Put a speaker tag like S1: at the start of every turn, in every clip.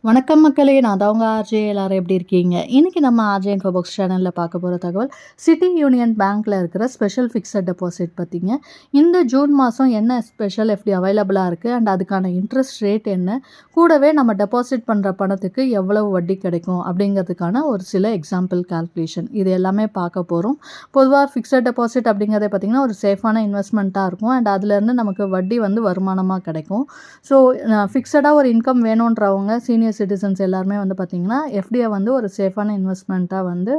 S1: வணக்கம் மக்களே! நான் தான் உங்க ஆர்ஜே. எல்லாரும் எப்படி இருக்கீங்க? இன்னைக்கு நம்ம ஆர்ஜே இன்ஃபோ பாக்ஸ் சேனல்ல பார்க்க போற தகவல், சிட்டி யூனியன் பேங்க்ல இருக்கிற ஸ்பெஷல் ஃபிக்ஸட் டெபாசிட் பத்திங்க. இந்த ஜூன் மாசம் என்ன ஸ்பெஷல் எஃப்டி அவைலபிளா இருக்கு அண்ட் அதுக்கான இன்ட்ரெஸ்ட் ரேட் என்ன? கூடவே நம்ம டெபாசிட் பண்ற பணத்துக்கு எவ்வளவு வட்டி கிடைக்கும்? அப்படிங்கிறதுக்கான ஒரு சில எக்ஸாம்பிள் கால்குலேஷன். இது எல்லாமே பார்க்க போறோம். பொதுவா ஃபிக்ஸட் டெபாசிட் அப்படிங்கிறதே பார்த்தீங்கன்னா, ஒரு சேஃபான இன்வெஸ்ட்மெண்ட்டா இருக்கும். அண்ட் அதுலேருந்து நமக்கு வட்டி வந்து வருமானமா கிடைக்கும். ஸோ ஃபிக்ஸடா ஒரு இன்கம் வேணுன்றவங்க சீனியர் சிட்டிசன்ஸ் எல்லாருமே வந்து பார்த்திங்கன்னா எஃப்டியை வந்து ஒரு சேஃபான இன்வெஸ்ட்மெண்ட்டாக வந்து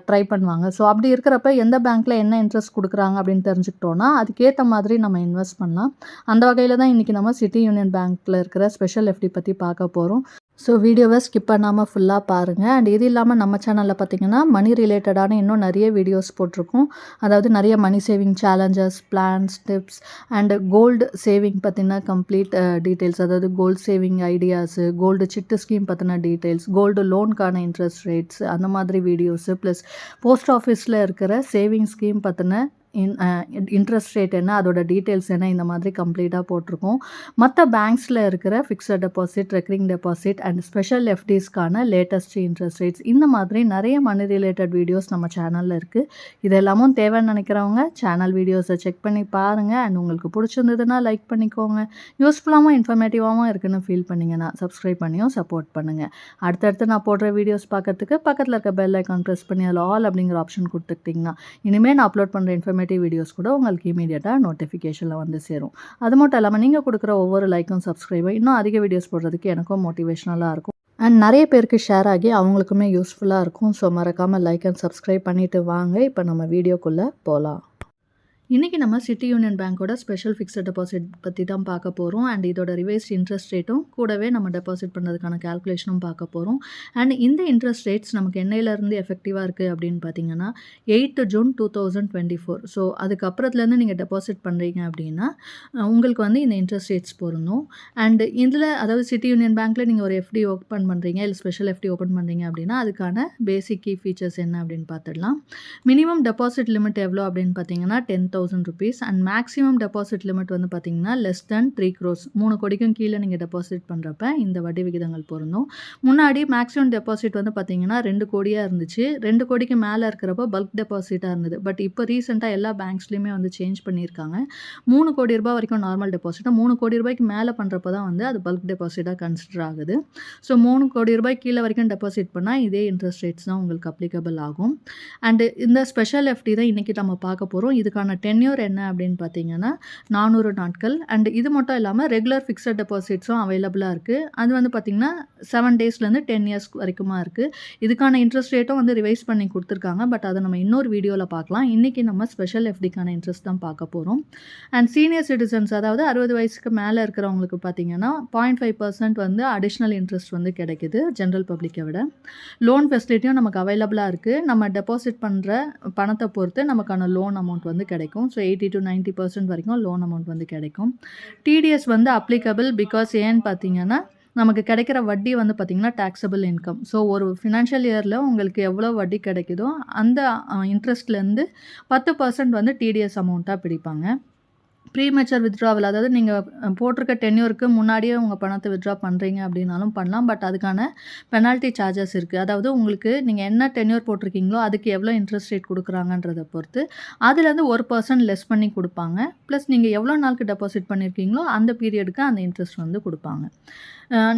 S1: ட்ரை பண்ணுவாங்க. ஸோ அப்படி இருக்கிறப்ப எந்த பேங்க்கில் என்ன இன்ட்ரெஸ்ட் கொடுக்குறாங்க அப்படின்னு தெரிஞ்சுக்கிட்டோன்னா அதுக்கேற்ற மாதிரி நம்ம இன்வெஸ்ட் பண்ணலாம். அந்த வகையில் தான் இன்றைக்கி நம்ம சிட்டி யூனியன் பேங்க்கில் இருக்கிற ஸ்பெஷல் எஃப்டி பற்றி பார்க்க போகிறோம். ஸோ வீடியோவை ஸ்கிப் பண்ணாமல் ஃபுல்லாக பாருங்கள். அண்ட் இது இல்லாமல் நம்ம சேனலில் பார்த்திங்கன்னா மணி ரிலேட்டடான இன்னும் நிறைய வீடியோஸ் போட்டிருக்கோம். அதாவது நிறைய money saving challenges, plans, tips and gold saving பற்றின கம்ப்ளீட் டீட்டெயில்ஸ், அதாவது gold saving ideas, gold chit scheme பற்றின டீட்டெயில்ஸ், கோல்டு லோனுக்கான இன்ட்ரெஸ்ட் ரேட்ஸ், அந்த மாதிரி வீடியோஸு, ப்ளஸ் போஸ்ட் ஆஃபீஸில் இருக்கிற சேவிங் ஸ்கீம் பற்றின இன்ட்ரெஸ்ட் ரேட் என்ன, அதோட டீட்டெயில்ஸ் என்ன, இந்த மாதிரி கம்ப்ளீட்டாக போட்டிருக்கோம். மற்ற பேங்க்ஸில் இருக்கிற fixed deposit, recurring deposit and special எஃப்டிஸ்க்கான லேட்டஸ்ட் இன்ட்ரெஸ்ட் ரேட்ஸ், இந்த மாதிரி நிறைய மணி ரிலேட்டட் வீடியோஸ் நம்ம சேனலில் இருக்குது. இதெல்லாமும் தேவைன்னு நினைக்கிறவங்க சேனல் வீடியோஸை செக் பண்ணி பாருங்கள். அண்ட் உங்களுக்கு பிடிச்சிருந்ததுன்னா லைக் பண்ணிக்கோங்க. யூஸ்ஃபுல்லாகவும் இன்ஃபர்மேட்டிவாகவும் இருக்குன்னு ஃபீல் பண்ணிங்கன்னா சப்ஸ்கிரைப் பண்ணியும் சப்போர்ட் பண்ணுங்கள். அடுத்தடுத்து நான் போடுற வீடியோஸ் பார்க்கறதுக்கு பக்கத்தில் இருக்க பெல் ஐக்கான் ப்ரெஸ் பண்ணி அதில் ஆல் அப்படிங்கிற ஆப்ஷன் கொடுத்துக்கிட்டிங்கன்னா இனிமேல் நான் அப்லோட் பண்ணுற இன்ஃபர்மேட்டிவ் வீடியோஸ் கூட உங்களுக்கு இமீடியட்டாக நோட்டிஃபிகேஷனில் வந்து சேரும். அது மட்டும் இல்லாமல் நீங்கள் கொடுக்குற ஒவ்வொரு லைக்கும் சப்ஸ்கிரைபும் இன்னும் அதிக வீடியோஸ் போடுறதுக்கு எனக்கும் மோட்டிவேஷனலாக இருக்கும். அண்ட் நிறைய பேருக்கு ஷேர் ஆகி அவங்களுக்குமே யூஸ்ஃபுல்லாக இருக்கும். ஸோ மறக்காமல் லைக் அண்ட் சப்ஸ்கிரைப் பண்ணிவிட்டு வாங்க. இப்போ நம்ம வீடியோக்குள்ளே போகலாம். இன்றைக்கி நம்ம சிட்டி யூனியன் பேங்க்கோட ஸ்பெஷல் ஃபிக்ஸட் டெபாசிட் பற்றி தான் பார்க்க போகிறோம். அண்ட் இதோட ரிவைஸ்ட் இன்ட்ரெஸ்ட் ரேட்டும் கூடவே நம்ம டெபாசிட் பண்ணுறதுக்கான கேல்குலேஷனும் பார்க்க போகிறோம். அண்ட் இந்த இன்ட்ரெஸ்ட் ரேட்ஸ் நமக்கு என்னையிலேருந்து எஃபெக்டிவாக இருக்குது அப்படின்னு பார்த்தீங்கன்னா 8 ஜூன் 2024. ஸோ அதுக்கப்புறத்துலேருந்து நீங்கள் டெபாசிட் பண்ணுறீங்க அப்படின்னா உங்களுக்கு வந்து இந்த இன்ட்ரெஸ்ட் ரேட்ஸ் பொருந்தும். அண்ட் இதில் அதாவது சிட்டி யூனியன் பேங்க்கில் நீங்கள் ஒரு எஃப்டி ஓப்பன் பண்ணுறீங்க, இல்லை ஸ்பெஷல் எஃப்டி ஓப்பன் பண்ணுறீங்க அப்படின்னா அதுக்கான பேசிக் கீ ஃபீச்சர்ஸ் என்ன அப்படின்னு பார்த்துடலாம். மினிமம் டெபாசிட் லிமிட் எவ்வளோ அப்படின்னு பார்த்தீங்கன்னா 10,000 rupees and maximum deposit limit வந்து பார்த்தீங்கன்னா லெஸ் தென் 3 crores. 3 கோடிக்கும் கீழே நீங்கள் டெபாசிட் பண்ணுறப்ப இந்த வட்டி விகிதங்கள் பொருந்தும். முன்னாடி மேக்ஸிமம் டெபாசிட் வந்து பார்த்தீங்கன்னா 2 கோடியாக இருந்துச்சு. 2 கோடிக்கு மேலே இருக்கிறப்ப பல்க் டெபாசிட்டாக இருந்தது. பட் இப்போ ரீசெண்டாக எல்லா பேங்க்ஸ்லையுமே வந்து சேஞ்ச் பண்ணியிருக்காங்க. 3 கோடி ரூபாய் வரைக்கும் நார்மல் டெபாசிட்டாக, 3 கோடி ரூபாய்க்கு மேலே பண்ணுறப்ப தான் வந்து அது பல்க் டெபாசிட்டாக கன்சிடர் ஆகுது. ஸோ 3 கோடி ரூபாய் கீழே வரைக்கும் டெபாசிட் பண்ணால் இதே இன்ட்ரெஸ்ட் ரேட்ஸ் தான் உங்களுக்கு அப்ளிகபிள் ஆகும். அண்டு இந்த ஸ்பெஷல் எஃப்டி தான் இன்றைக்கி நம்ம பார்க்க போகிறோம். இதுக்கான டென்யூர் என்ன அப்படின்னு பார்த்தீங்கன்னா 400 நாட்கள். அண்ட் இது மட்டும் இல்லாமல் ரெகுலர் ஃபிக்ஸட் டெபாசிட்ஸும் அவைலபிளாக இருக்குது. அது வந்து பார்த்திங்கன்னா 7 டேஸ்லேருந்து 10 இயர்ஸ் வரைக்குமா இருக்குது. இதுக்கான இன்ட்ரெஸ்ட் ரேட்டும் வந்து ரிவைஸ் பண்ணி கொடுத்துருக்காங்க. பட் அதை நம்ம இன்னொரு வீடியோவில் பார்க்கலாம். இன்றைக்கி நம்ம ஸ்பெஷல் எஃப்டிக்கான இன்ட்ரெஸ்ட் தான் பார்க்க போகிறோம். அண்ட் சீனியர் சிட்டிசன்ஸ், அதாவது 60 வயசுக்கு மேலே இருக்கிறவங்களுக்கு பார்த்தீங்கன்னா 0.5% வந்து அடிஷ்னல் இன்ட்ரெஸ்ட் வந்து கிடைக்குது ஜென்ரல் பப்ளிக்கை விட. லோன் ஃபெசிலிட்டியும் நமக்கு அவைலபிளாக இருக்குது. நம்ம டெபாசிட் பண்ணுற பணத்தை பொறுத்து நமக்கான லோன் அமௌண்ட் வந்து கிடைக்கும். ஸோ 80 to 90% வரைக்கும் லோன் அமௌண்ட் வந்து கிடைக்கும். டிடிஎஸ் வந்து அப்ளிகபிள் பிகாஸ் ஏன்னு பார்த்தீங்கன்னா நமக்கு கிடைக்கிற வட்டி வந்து பார்த்திங்கன்னா டேக்ஸபிள் இன்கம். ஸோ ஒரு ஃபினான்ஷியல் இயரில் உங்களுக்கு எவ்வளோ வட்டி கிடைக்குதோ அந்த இன்ட்ரெஸ்ட்லேருந்து 10% வந்து டிடிஎஸ் அமௌண்ட்டாக பிடிப்பாங்க. ப்ரீமெச்சர் வித்ட்ராவல், அதாவது நீங்கள் போட்டிருக்க டென்யூருக்கு முன்னாடியே உங்கள் பணத்தை வித்ட்ரா பண்ணுறீங்க அப்படின்னாலும் பண்ணலாம். பட் அதுக்கான பெனால்ட்டி சார்ஜஸ் இருக்குது. அதாவது உங்களுக்கு நீங்கள் என்ன டென்யூர் போட்டிருக்கீங்களோ அதுக்கு எவ்வளோ இன்ட்ரெஸ்ட் ரேட் கொடுக்குறாங்கன்றதை பொறுத்து அதுலேருந்து 1% லெஸ் பண்ணி கொடுப்பாங்க. ப்ளஸ் நீங்கள் எவ்வளோ நாளுக்கு டெபாசிட் பண்ணியிருக்கீங்களோ அந்த பீரியடுக்கு அந்த இன்ட்ரெஸ்ட் வந்து கொடுப்பாங்க.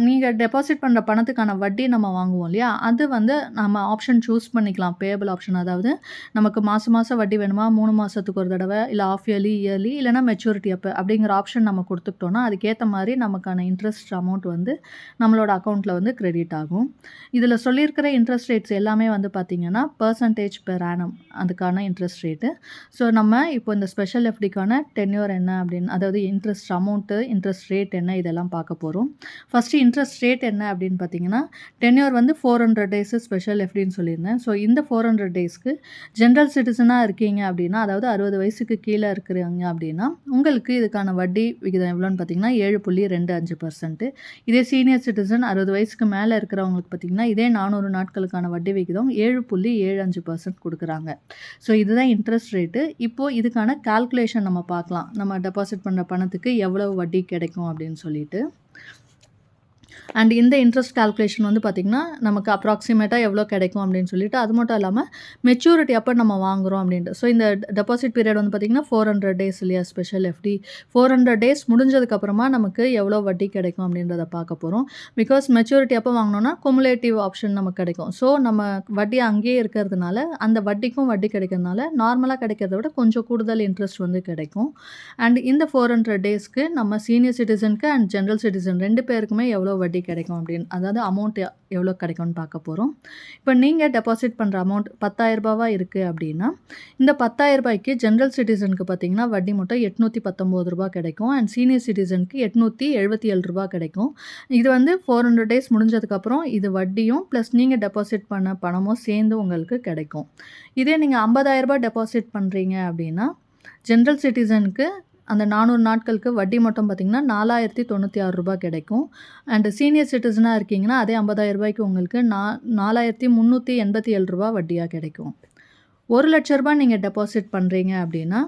S1: நீங்கள் டெபாசிட் பண்ணுற பணத்துக்கான வட்டி நம்ம வாங்குவோம் இல்லையா, அது வந்து நம்ம ஆப்ஷன் சூஸ் பண்ணிக்கலாம். பேயபிள் ஆப்ஷன், அதாவது நமக்கு மாதம் வட்டி வேணுமா, 3 மாதத்துக்கு ஒரு தடவை, இல்லை ஆஃப் இயர்லி இல்லைனா மெச்சூரிட்டி அப்போ அப்படிங்கிற ஆப்ஷன் நம்ம கொடுத்துக்கிட்டோன்னா அதுக்கேற்ற மாதிரி நமக்கான இன்ட்ரெஸ்ட் அமௌண்ட் வந்து நம்மளோட அக்கௌண்ட்டில் வந்து கிரெடிட் ஆகும். இதில் சொல்லியிருக்கிற இன்ட்ரெஸ்ட் ரேட்ஸ் எல்லாமே வந்து பார்த்திங்கன்னா பர்சன்டேஜ் பெர் ஆனம் அதுக்கான இன்ட்ரெஸ்ட் ரேட்டு. ஸோ நம்ம இப்போ இந்த ஸ்பெஷல் எஃப்டிக்கான டென்யூர் என்ன அப்படின்னு, அதாவது இன்ட்ரெஸ்ட் அமௌண்ட்டு, இன்ட்ரெஸ்ட் ரேட் என்ன, இதெல்லாம் பார்க்க போகிறோம். ஃபஸ்ட்டு இன்ட்ரெஸ்ட் ரேட் என்ன அப்படின்னு பார்த்தீங்கன்னா டென்யூர் வந்து 400 டேஸு ஸ்பெஷல் எஃப்டின்னு சொல்லியிருந்தேன். ஸோ இந்த 400 டேஸ்க்கு ஜென்ரல் சிட்டிசனாக இருக்கீங்க அப்படின்னா, அதாவது 60 வயசுக்கு கீழே இருக்கிறாங்க அப்படின்னா உங்களுக்கு இதுக்கான வட்டி விகிதம் எவ்வளோன்னு பார்த்தீங்கன்னா 7.25%. இதே சீனியர் சிட்டிசன் 60 வயசுக்கு மேலே இருக்கிறவங்களுக்கு பார்த்தீங்கன்னா இதே 400 நாட்களுக்கான வட்டி விகிதம் 7.75% கொடுக்குறாங்க. ஸோ இதுதான் இன்ட்ரெஸ்ட் ரேட்டு. இப்போது இதுக்கான கால்குலேஷன் நம்ம பார்க்கலாம். நம்ம டெபாசிட் பண்ணுற பணத்துக்கு எவ்வளவு வட்டி கிடைக்கும் அப்படின்னு சொல்லிட்டு. அண்ட் இந்த இன்ட்ரெஸ்ட் கால்குலேஷன் வந்து பார்த்திங்கன்னா, நமக்கு அப்ராக்ஸிமேட்டா எவ்வளோ கிடைக்கும் அப்படின்னு சொல்லிட்டு, அது மட்டும் இல்லாம மெச்சூரிட்டி அப்போ நம்ம வாங்குறோம் அப்படின்ட்டு. ஸோ இந்த டெபாசிட் பீரியட் வந்து பார்த்திங்கன்னா 400 டேஸ் இல்லையா ஸ்பெஷல் எஃப்டி. 400 டேஸ் முடிஞ்சதுக்கப்புறமா நமக்கு எவ்வளோ வட்டி கிடைக்கும் அப்படின்றத பார்க்க போறோம். பிகாஸ் மெச்சூரிட்டி அப்போ வாங்கினோம்னா குமுலேட்டிவ் ஆப்ஷன் நமக்கு கிடைக்கும். ஸோ நம்ம வட்டி அங்கேயே இருக்கிறதுனால, அந்த வட்டிக்கும் வட்டி கிடைக்கிறதுனால, நார்மலா கிடைக்கிறத விட கொஞ்சம் கூடுதல் இன்ட்ரெஸ்ட் வந்து கிடைக்கும். அண்ட் இந்த 400 டேஸ்க்கு நம்ம சீனியர் சிட்டிசனுக்கு அண்ட் ஜெனரல் சிட்டிசன் 2 பேருக்குமே எவ்வளோ வட்டி கிடைக்கும் அப்படின்னு, அதாவது அமௌண்ட் எவ்வளோ கிடைக்கும்னு பார்க்க போறோம். இப்போ நீங்க டெபாசிட் பண்ற அமௌண்ட் ரூ. 10,000வா இருக்கு அப்படின்னா, இந்த ரூ. 10,000க்கு ஜெனரல் சிட்டிசனுக்கு பார்த்தீங்கன்னா, வட்டி மட்டும் ரூ. 819 கிடைக்கும். அண்ட் சீனியர் சிட்டிசனுக்கு ரூ. 877 கிடைக்கும். இது வந்து 400 டேஸ் முடிஞ்சதுக்கப்புறம் இது வட்டியும் ப்ளஸ் நீங்க டெபாசிட் பண்ண பணமும் சேர்ந்து உங்களுக்கு கிடைக்கும். இதே நீங்க ரூ. 50,000 டெபாசிட் பண்றீங்க அப்படின்னா, ஜெனரல் சிட்டிசனுக்கு அந்த 400 நாட்களுக்கு வட்டி மட்டும் பார்த்தீங்கன்னா, ரூ. 4,096 கிடைக்கும். அண்ட் சீனியர் சிட்டிசனா இருக்கீங்கன்னா, அதே ரூ. 50,000க்கு உங்களுக்கு ரூ. 4,387 வட்டியா கிடைக்கும். ரூ. 1,00,000 நீங்க டெபாசிட் பண்றீங்க அப்படின்னா,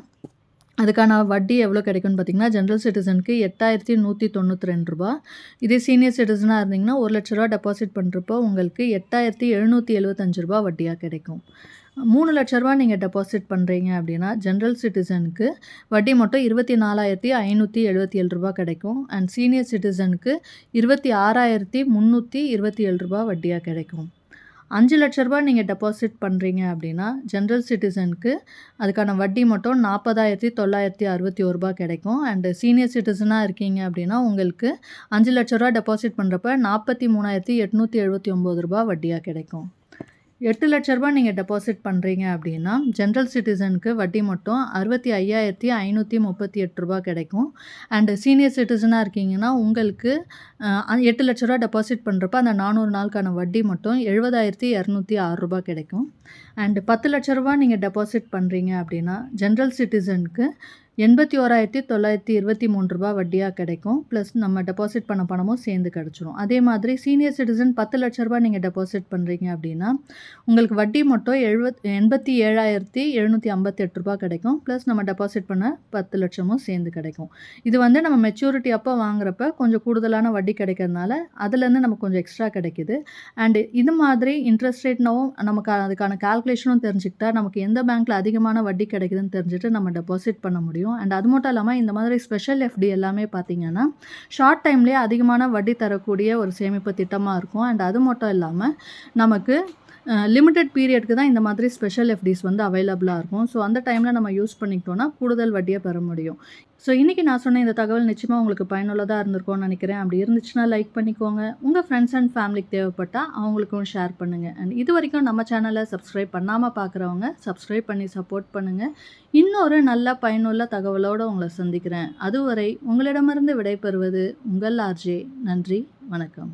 S1: அதுக்கான வட்டி எவ்வளோ கிடைக்கும்னு பார்த்தீங்கன்னா, ஜெனரல் சிட்டிசனுக்கு ரூ. 8,192. இதே சீனியர் சிட்டிசனா இருந்தீங்கன்னா, ரூ. 1,00,000 டெபாசிட் பண்ணுறப்போ உங்களுக்கு ரூ. 8,775 வட்டியா கிடைக்கும். ரூ. 3,00,000 நீங்க டெபாசிட் பண்றீங்க அப்படின்னா, ஜெனரல் சிட்டிசனுக்கு வட்டி மட்டும் ரூ. 24,577 கிடைக்கும். அண்ட் சீனியர் சிட்டிசனுக்கு ரூ. 26,327 வட்டியா கிடைக்கும். ரூ. 5,00,000 நீங்க டெபாசிட் பண்றீங்க அப்படின்னா, ஜெனரல் சிட்டிசனுக்கு அதுக்கான வட்டி மட்டும் ரூ. 40,961 கிடைக்கும். அண்ட் சீனியர் சிட்டிசனா இருக்கீங்க அப்படின்னா, உங்களுக்கு ரூ. 5,00,000 டெபாசிட் பண்றப்ப ரூ. 43,879 வட்டியா கிடைக்கும். ரூ. 8,00,000 நீங்க டெபாசிட் பண்றீங்க அப்படின்னா, ஜெனரல் சிட்டிசனுக்கு வட்டி மட்டும் ரூ. 65,538 கிடைக்கும். அண்ட் சீனியர் சிட்டிசனா இருக்கீங்கன்னா, உங்களுக்கு ரூ. 8,00,000 டெபாசிட் பண்றப்ப அந்த 400 நாளுக்கான வட்டி மட்டும் ரூ. 70,206 கிடைக்கும். அண்ட் ரூ. 10,00,000 நீங்க டெபாசிட் பண்றீங்க அப்படின்னா, ஜெனரல் சிட்டிசனுக்கு ரூ. 81,923 வட்டியா கிடைக்கும். ப்ளஸ் நம்ம டெபாசிட் பண்ண பணமும் சேர்ந்து கிடைச்சிரும். அதே மாதிரி சீனியர் சிட்டிசன் ரூ. 10,00,000 நீங்க டெபாசிட் பண்றீங்க அப்படின்னா, உங்களுக்கு வட்டி மட்டும் ரூ. 87,758 கிடைக்கும். ப்ளஸ் நம்ம டெபாசிட் பண்ண 10,00,000ம் சேர்ந்து கிடைக்கும். இது வந்து நம்ம மெச்சூரிட்டி அப்போ வாங்குறப்ப கொஞ்சம் கூடுதலான வட்டி கிடைக்கிறதுனால, அதுலேருந்து நமக்கு கொஞ்சம் எக்ஸ்ட்ரா கிடைக்குது. அண்ட் இது மாதிரி இன்ட்ரெஸ்ட் ரேட்னும் நமக்கு அதுக்கான கால்குலேஷனும் தெரிஞ்சுக்கிட்டா, நமக்கு எந்த பேங்க்ல அதிகமான வட்டி கிடைக்குதுன்னு தெரிஞ்சுட்டு நம்ம டெபாசிட் பண்ண முடியும். அண்ட் அது மட்டும் இல்லாமல் இந்த மாதிரி ஸ்பெஷல் எஃப்டி எல்லாமே பார்த்தீங்கன்னா, ஷார்ட் டைம்லேயே அதிகமான வட்டி தரக்கூடிய ஒரு சேமிப்பு திட்டமாக இருக்கும். அண்ட் அது மட்டும் இல்லாமல் நமக்கு லிமிட்டட் பீரியட்க்கு தான் இந்த மாதிரி ஸ்பெஷல் எஃப்டிஸ் வந்து அவைலபிளாக இருக்கும். ஸோ அந்த டைமில் நம்ம யூஸ் பண்ணிக்கிட்டோம்னா கூடுதல் வட்டியை பெற முடியும். ஸோ இன்றைக்கி நான் சொன்ன இந்த தகவல் நிச்சயமாக உங்களுக்கு பயனுள்ளதாக இருந்திருக்கும்னு நினைக்கிறேன். அப்படி இருந்துச்சுன்னா லைக் பண்ணிக்கோங்க. உங்கள் ஃப்ரெண்ட்ஸ் அண்ட் ஃபேமிலிக்கு தேவைப்பட்டால் அவங்களுக்கும் ஷேர் பண்ணுங்கள். அண்ட் இது வரைக்கும் நம்ம சேனலை சப்ஸ்கிரைப் பண்ணாமல் பார்க்குறவங்க சப்ஸ்கிரைப் பண்ணி சப்போர்ட் பண்ணுங்கள். இன்னொரு நல்ல பயனுள்ள தகவலோடு உங்களை சந்திக்கிறேன். அதுவரை உங்களிடமிருந்து விடைபெறுவது உங்கள் ஆர்ஜே. நன்றி, வணக்கம்.